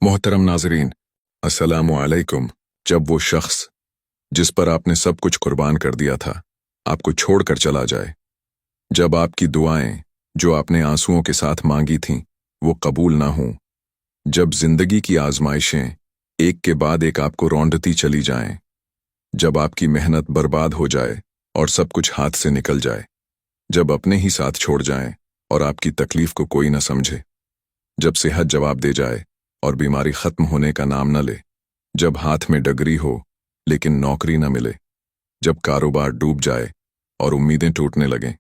मोहतरम नाजरीन, अस्सलामु अलैकुम। जब वो शख्स जिस पर आपने सब कुछ कुर्बान कर दिया था आपको छोड़कर चला जाए, जब आपकी दुआएं जो आपने आंसुओं के साथ मांगी थीं वो कबूल ना हों, जब जिंदगी की आजमाइशें एक के बाद एक आपको रौंदती चली जाएं, जब आपकी मेहनत बर्बाद हो जाए और सब कुछ हाथ से निकल जाए, जब अपने ही साथ छोड़ जाएं और आपकी तकलीफ को कोई न समझे, जब सेहत जवाब दे जाए और बीमारी खत्म होने का नाम न ले, जब हाथ में डगरी हो लेकिन नौकरी न मिले, जब कारोबार डूब जाए और उम्मीदें टूटने लगें,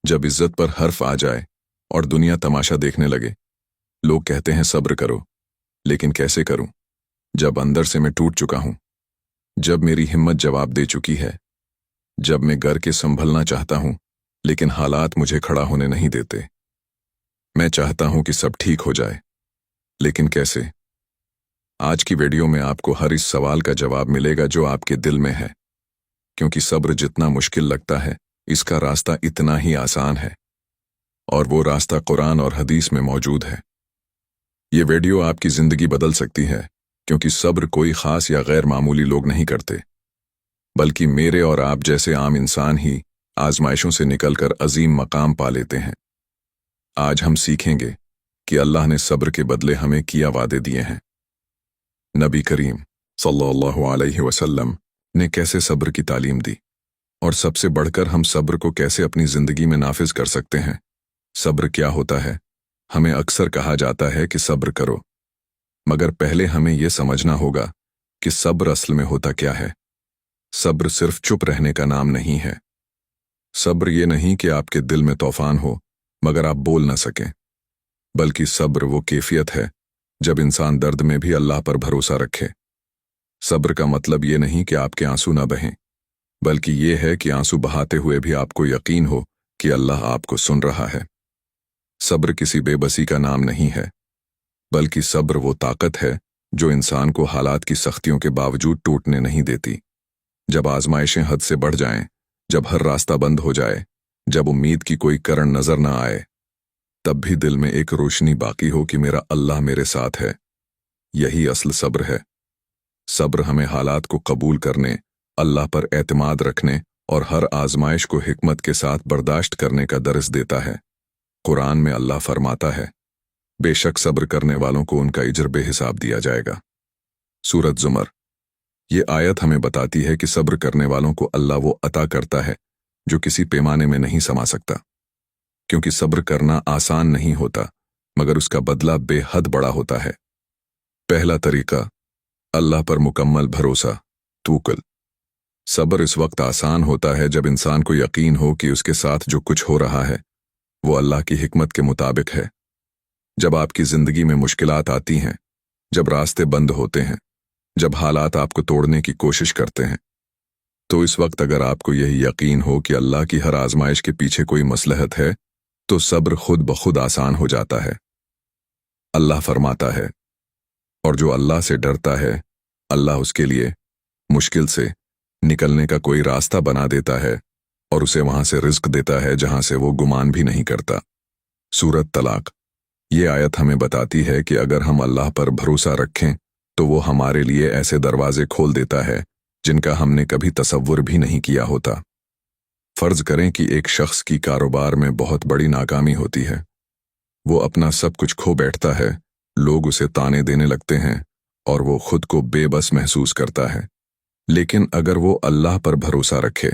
जब इज्जत पर हर्फ आ जाए और दुनिया तमाशा देखने लगे। लोग कहते हैं सब्र करो, लेकिन कैसे करूं जब अंदर से मैं टूट चुका हूं, जब मेरी हिम्मत जवाब दे चुकी है, जब मैं घर के संभलना चाहता हूं लेकिन हालात मुझे खड़ा होने नहीं देते। मैं चाहता हूं कि सब ठीक हो जाए, लेकिन कैसे? आज की वीडियो में आपको हर इस सवाल का जवाब मिलेगा जो आपके दिल में है, क्योंकि सब्र जितना मुश्किल लगता है इसका रास्ता इतना ही आसान है, और वो रास्ता कुरान और हदीस में मौजूद है। ये वीडियो आपकी जिंदगी बदल सकती है, क्योंकि सब्र कोई खास या गैर मामूली लोग नहीं करते, बल्कि मेरे और आप जैसे आम इंसान ही आजमाइशों से निकलकर अजीम मकाम पा लेते हैं। आज हम सीखेंगे कि अल्लाह ने सब्र के बदले हमें किया वादे दिए हैं। नबी करीम सल्लल्लाहु अलैहि वसल्लम ने कैसे सब्र की तालीम दी, और सबसे बढ़कर हम सब्र को कैसे अपनी जिंदगी में नाफिज कर सकते हैं। सब्र क्या होता है? हमें अक्सर कहा जाता है कि सब्र करो, मगर पहले हमें यह समझना होगा कि सब्र असल में होता क्या है। सब्र सिर्फ चुप रहने का नाम नहीं है। सब्र ये नहीं कि आपके दिल में तूफान हो मगर आप बोल न सकें, बल्कि सब्र वो कैफियत है जब इंसान दर्द में भी अल्लाह पर भरोसा रखे। सब्र का मतलब ये नहीं कि आपके आंसू न बहें, बल्कि ये है कि आंसू बहाते हुए भी आपको यकीन हो कि अल्लाह आपको सुन रहा है। सब्र किसी बेबसी का नाम नहीं है, बल्कि सब्र वो ताकत है जो इंसान को हालात की सख्तियों के बावजूद टूटने नहीं देती। जब आजमाइशें हद से बढ़ जाएं, जब हर रास्ता बंद हो जाए, जब उम्मीद की कोई किरण नजर न आए, तब भी दिल में एक रोशनी बाकी हो कि मेरा अल्लाह मेरे साथ है। यही असल सब्र है। सब्र हमें हालात को कबूल करने, अल्लाह पर एतमाद रखने और हर आजमाइश को हिकमत के साथ बर्दाश्त करने का दर्स देता है। कुरान में अल्लाह फरमाता है, बेशक सब्र करने वालों को उनका इजर बेहिसाब दिया जाएगा। सूरत जुमर। ये आयत हमें बताती है कि सब्र करने वालों को अल्लाह वो अता करता है जो किसी पैमाने में नहीं समा सकता, क्योंकि सब्र करना आसान नहीं होता, मगर उसका बदला बेहद बड़ा होता है। पहला तरीका, अल्लाह पर मुकम्मल भरोसा, तवक्कुल। सब्र इस वक्त आसान होता है जब इंसान को यकीन हो कि उसके साथ जो कुछ हो रहा है वो अल्लाह की हिकमत के मुताबिक है। जब आपकी जिंदगी में मुश्किलात आती हैं, जब रास्ते बंद होते हैं, जब हालात आपको तोड़ने की कोशिश करते हैं, तो इस वक्त अगर आपको यही यकीन हो कि अल्लाह की हर आजमाइश के पीछे कोई मसलहत है, तो सब्र खुद ब खुद आसान हो जाता है। अल्लाह फरमाता है, और जो अल्लाह से डरता है अल्लाह उसके लिए मुश्किल से निकलने का कोई रास्ता बना देता है और उसे वहां से रिज्क देता है जहां से वो गुमान भी नहीं करता। सूरत तलाक। ये आयत हमें बताती है कि अगर हम अल्लाह पर भरोसा रखें तो वो हमारे लिए ऐसे दरवाजे खोल देता है जिनका हमने कभी तसव्वुर भी नहीं किया होता। फर्ज करें कि एक शख्स की कारोबार में बहुत बड़ी नाकामी होती है, वो अपना सब कुछ खो बैठता है, लोग उसे ताने देने लगते हैं और वो खुद को बेबस महसूस करता है। लेकिन अगर वो अल्लाह पर भरोसा रखे,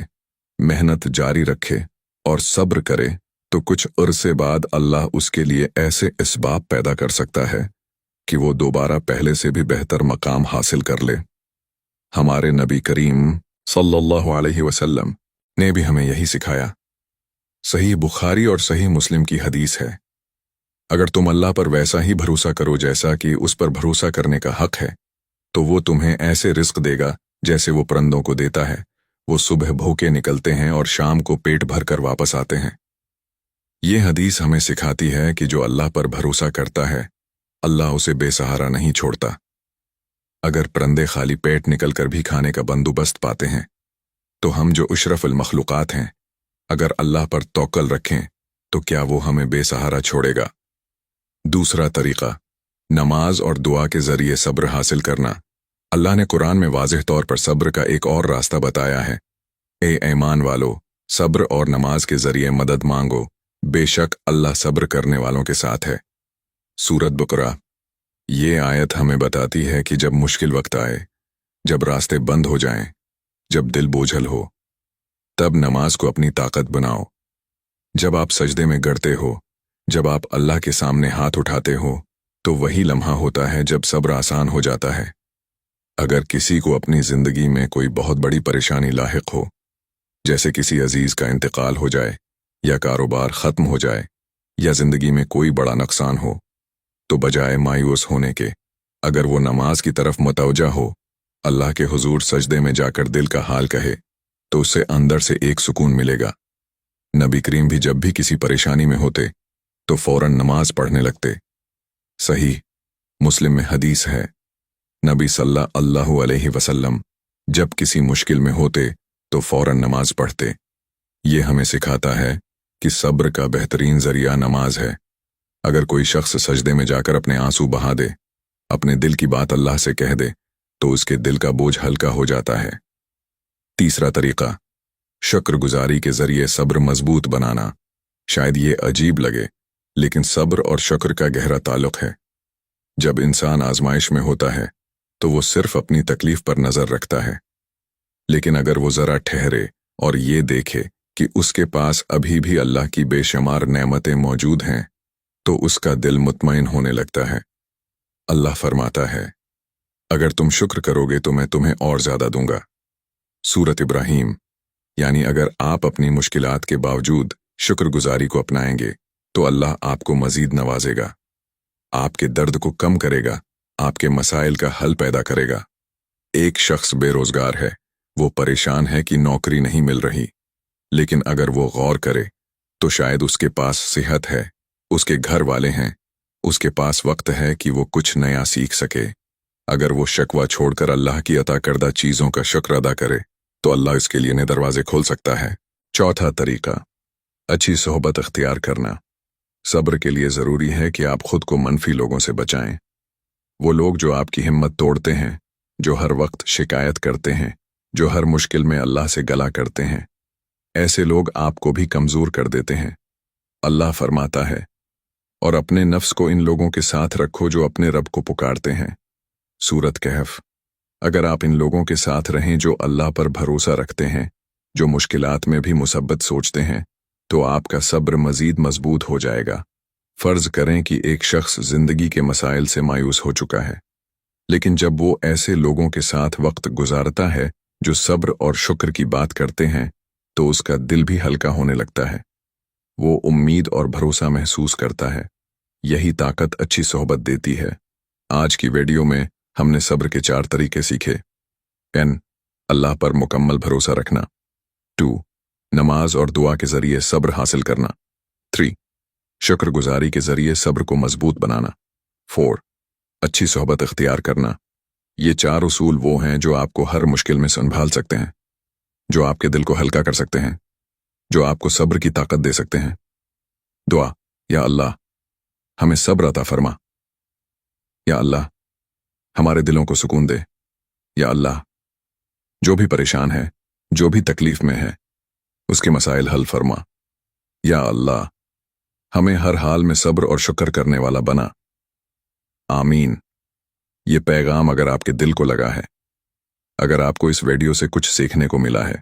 मेहनत जारी रखे और सब्र करे, तो कुछ अरसे बाद अल्लाह उसके लिए ऐसे इसबाब पैदा कर सकता है कि वो दोबारा पहले से भी बेहतर मकाम हासिल कर ले। हमारे नबी करीम सल्लल्लाहु अलैहि वसल्लम ने भी हमें यही सिखाया। सही बुखारी और सही मुस्लिम की हदीस है, अगर तुम अल्लाह पर वैसा ही भरोसा करो जैसा कि उस पर भरोसा करने का हक है, तो वो तुम्हें ऐसे रिस्क देगा जैसे वो परिंदों को देता है। वो सुबह भूखे निकलते हैं और शाम को पेट भर कर वापस आते हैं। ये हदीस हमें सिखाती है कि जो अल्लाह पर भरोसा करता है अल्लाह उसे बेसहारा नहीं छोड़ता। अगर परिंदे खाली पेट निकलकर भी खाने का बंदोबस्त पाते हैं, तो हम जो अशरफुल मखलूकात हैं, अगर अल्लाह पर तवक्कुल रखें तो क्या वो हमें बेसहारा छोड़ेगा? दूसरा तरीका, नमाज और दुआ के जरिए सब्र हासिल करना। अल्लाह ने कुरान में वाज़ेह तौर पर सब्र का एक और रास्ता बताया है। ए ईमान वालो, सब्र और नमाज के जरिए मदद मांगो, बेशक अल्लाह सब्र करने वालों के साथ है। सूरत बकरा। ये आयत हमें बताती है कि जब मुश्किल वक्त आए, जब रास्ते बंद हो जाएं, जब दिल बोझल हो, तब नमाज को अपनी ताकत बनाओ। जब आप सजदे में गिरते हो, जब आप अल्लाह के सामने हाथ उठाते हो, तो वही लम्हा होता है जब सब्र आसान हो जाता है। अगर किसी को अपनी जिंदगी में कोई बहुत बड़ी परेशानी लाहिक हो, जैसे किसी अजीज का इंतकाल हो जाए, या कारोबार खत्म हो जाए, या जिंदगी में कोई बड़ा नुकसान हो, तो बजाय मायूस होने के अगर वो नमाज की तरफ मुतवज्जा हो, अल्लाह के हुजूर सजदे में जाकर दिल का हाल कहे, तो उससे अंदर से एक सुकून मिलेगा। नबी करीम भी जब भी किसी परेशानी में होते तो फौरन नमाज पढ़ने लगते। सही मुस्लिम में हदीस है, नबी सल्लल्लाहु अलैहि वसल्लम जब किसी मुश्किल में होते तो फौरन नमाज पढ़ते। ये हमें सिखाता है कि सब्र का बेहतरीन जरिया नमाज है। अगर कोई शख्स सजदे में जाकर अपने आंसू बहा दे, अपने दिल की बात अल्लाह से कह दे, तो उसके दिल का बोझ हल्का हो जाता है। तीसरा तरीका, शुक्रगुजारी के जरिए सब्र मजबूत बनाना। शायद ये अजीब लगे, लेकिन सब्र और शुक्र का गहरा ताल्लुक है। जब इंसान आजमाइश में होता है तो वो सिर्फ अपनी तकलीफ पर नजर रखता है, लेकिन अगर वो जरा ठहरे और ये देखे कि उसके पास अभी भी अल्लाह की बेशुमार नेमतें मौजूद हैं, तो उसका दिल मुतमईन होने लगता है। अल्लाह फरमाता है, अगर तुम शुक्र करोगे तो मैं तुम्हें और ज्यादा दूंगा। सूरत इब्राहीम। यानी अगर आप अपनी मुश्किलात के बावजूद शुक्रगुजारी को अपनाएंगे तो अल्लाह आपको मजीद नवाजेगा, आपके दर्द को कम करेगा, आपके मसाइल का हल पैदा करेगा। एक शख्स बेरोजगार है, वो परेशान है कि नौकरी नहीं मिल रही, लेकिन अगर वो गौर करे तो शायद उसके पास सेहत है, उसके घर वाले हैं, उसके पास वक्त है कि वो कुछ नया सीख सके। अगर वो शकवा छोड़कर अल्लाह की अता करदा चीजों का शुक्र अदा करे तो अल्लाह इसके लिए नए दरवाजे खोल सकता है। चौथा तरीका, अच्छी सोहबत अख्तियार करना। सब्र के लिए जरूरी है कि आप खुद को मनफी लोगों से बचाएं। वो लोग जो आपकी हिम्मत तोड़ते हैं, जो हर वक्त शिकायत करते हैं, जो हर मुश्किल में अल्लाह से गला करते हैं, ऐसे लोग आपको भी कमजोर कर देते हैं। अल्लाह फरमाता है, और अपने नफ्स को इन लोगों के साथ रखो जो अपने रब को पुकारते हैं। सूरत कहफ। अगर आप इन लोगों के साथ रहें जो अल्लाह पर भरोसा रखते हैं, जो मुश्किलात में भी मुसब्बत सोचते हैं, तो आपका सब्र मजीद मजबूत हो जाएगा। फर्ज करें कि एक शख्स जिंदगी के मसाइल से मायूस हो चुका है, लेकिन जब वो ऐसे लोगों के साथ वक्त गुजारता है जो सब्र और शुक्र की बात करते हैं, तो उसका दिल भी हल्का होने लगता है। वो उम्मीद और भरोसा महसूस करता है। यही ताकत अच्छी सोहबत देती है। आज की वीडियो में हमने सब्र के 4 तरीके सीखे। 1. अल्लाह पर मुकम्मल भरोसा रखना। 2. नमाज और दुआ के जरिए सब्र हासिल करना। 3. शुक्रगुजारी के जरिए सब्र को मजबूत बनाना। 4. अच्छी सोहबत इख्तियार करना। ये 4 उसूल वो हैं जो आपको हर मुश्किल में संभाल सकते हैं, जो आपके दिल को हल्का कर सकते हैं, जो आपको सब्र की ताकत दे सकते हैं। दुआ, या अल्लाह हमें सब्र अता फरमा। या अल्लाह हमारे दिलों को सुकून दे। या अल्लाह जो भी परेशान है, जो भी तकलीफ में है, उसके मसाइल हल फरमा। या अल्लाह हमें हर हाल में सब्र और शुक्र करने वाला बना। आमीन। ये पैगाम अगर आपके दिल को लगा है, अगर आपको इस वीडियो से कुछ सीखने को मिला है,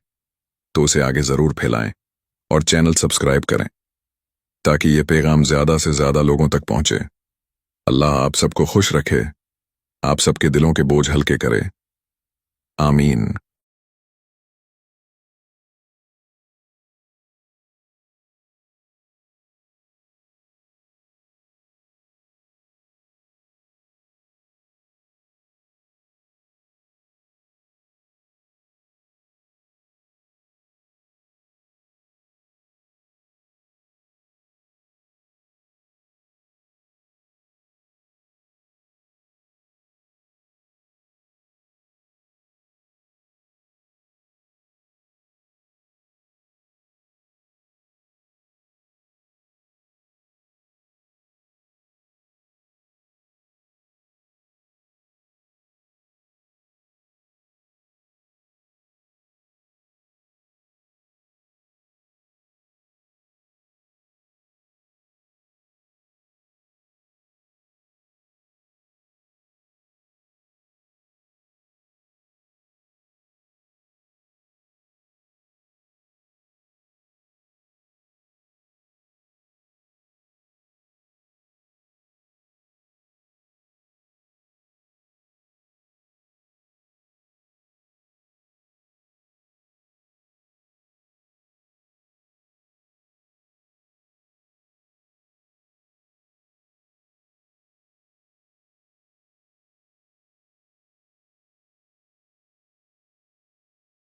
तो उसे आगे जरूर फैलाएं और चैनल सब्सक्राइब करें, ताकि ये पैगाम ज्यादा से ज्यादा लोगों तक पहुंचे। अल्लाह आप सबको खुश रखे, आप सबके दिलों के बोझ हल्के करे। आमीन।